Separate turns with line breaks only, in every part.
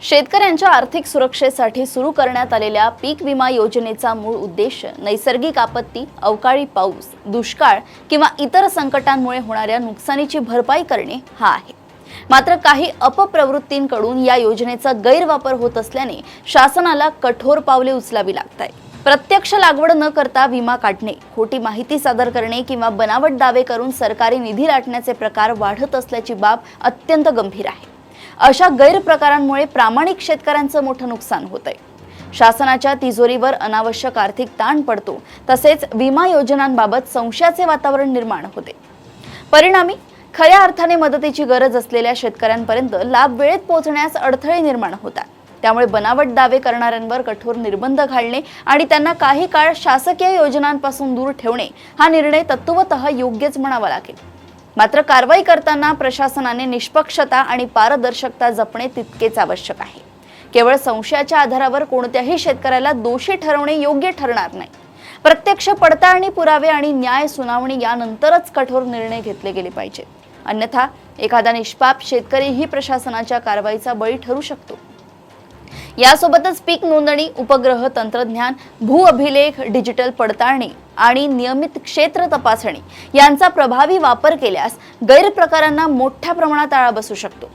शेतकऱ्यांच्या आर्थिक सुरक्षेसाठी सुरू करण्यात आलेल्या पीक विमा योजनेचा मूळ उद्देश नैसर्गिक आपत्ती, अवकाळी पाऊस, दुष्काळ किंवा इतर संकटांमुळे होणाऱ्या नुकसानीची भरपाई करणे हा आहे। मात्र काही अपप्रवृत्तींकडून या योजनेचा गैरवापर होत असल्याने शासनाला कठोर पावले उचलावी लागतात। प्रत्यक्ष लागवड न करता विमा काढणे, खोटी माहिती सादर करणे किंवा बनावट दावे करून सरकारी निधी लाटण्याचे प्रकार वाढत असल्याची बाब अत्यंत गंभीर आहे। अशा गैरप्रकारांमुळे प्रामाणिक शेतकऱ्यांचं मोठं नुकसान होतंय। शासनाच्या तिजोरीवर अनावश्यक आर्थिक ताण पडतो, तसेच विमा योजनांबाबत संशयाचे वातावरण निर्माण होते। परिणामी खऱ्या अर्थाने मदतीची गरज असलेल्या शेतकऱ्यांपर्यंत लाभ वेळेत पोहोचण्यास अडथळे निर्माण होतात। त्यामुळे बनावट दावे करणाऱ्यांवर कठोर निर्बंध घालणे आणि त्यांना काही काळ शासकीय योजनांपासून दूर ठेवणे हा निर्णय तत्वतः योग्यच म्हणावा लागेल। मात्र कारवाई करताना प्रशासनाने निष्पक्षता आणि पारदर्शकता जपणे तितकेच आवश्यक आहे। केवळ संशयाच्या आधारावर कोणत्याही शेतकऱ्याला दोषी ठरवणे योग्य ठरणार नाही। प्रत्यक्ष पडताळणी, पुरावे आणि न्याय सुनावणी यानंतरच कठोर निर्णय घेतले गेले पाहिजेत। अन्यथा एखादा निष्पाप शेतकरीही प्रशासनाच्या कारवाईचा बळी ठरू शकतो। यासोबतच पीक नोंदणी, उपग्रह तंत्रज्ञान, भू अभिलेख, डिजिटल पडताळणी आणि नियमित क्षेत्र तपासणी यांचा प्रभावी वापर केल्यास गैरप्रकारांना मोठ्या प्रमाणात आळा बसू शकतो।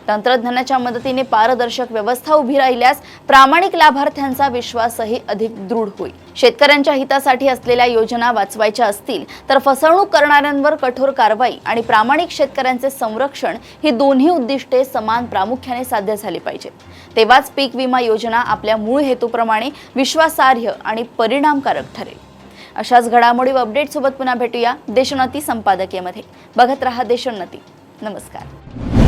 तंत्रज्ञानाच्या मदतीने पारदर्शक व्यवस्था उभी राहिल्यास प्रामाणिक लाभार्थ्यांचा विश्वासही अधिक दृढ होईल। शेतकऱ्यांच्या हितासाठी असलेल्या योजना वाचवायच्या असतील तर फसवणूक करणाऱ्यांवर कठोर कारवाई आणि प्रामाणिक शेतकऱ्यांचे संरक्षण ही दोन्ही उद्दिष्टे समान प्रामुख्याने साध्य झाली पाहिजेत। तेव्हाच पीक विमा योजना आपल्या मूळ हेतूप्रमाणे विश्वासार्ह आणि परिणामकारक ठरेल। अशाच घडामोडी व अपडेट सोबत पुन्हा भेटूया देशोन्नती संपादकीयमध्ये। बघत रहा देशोन्नती। नमस्कार।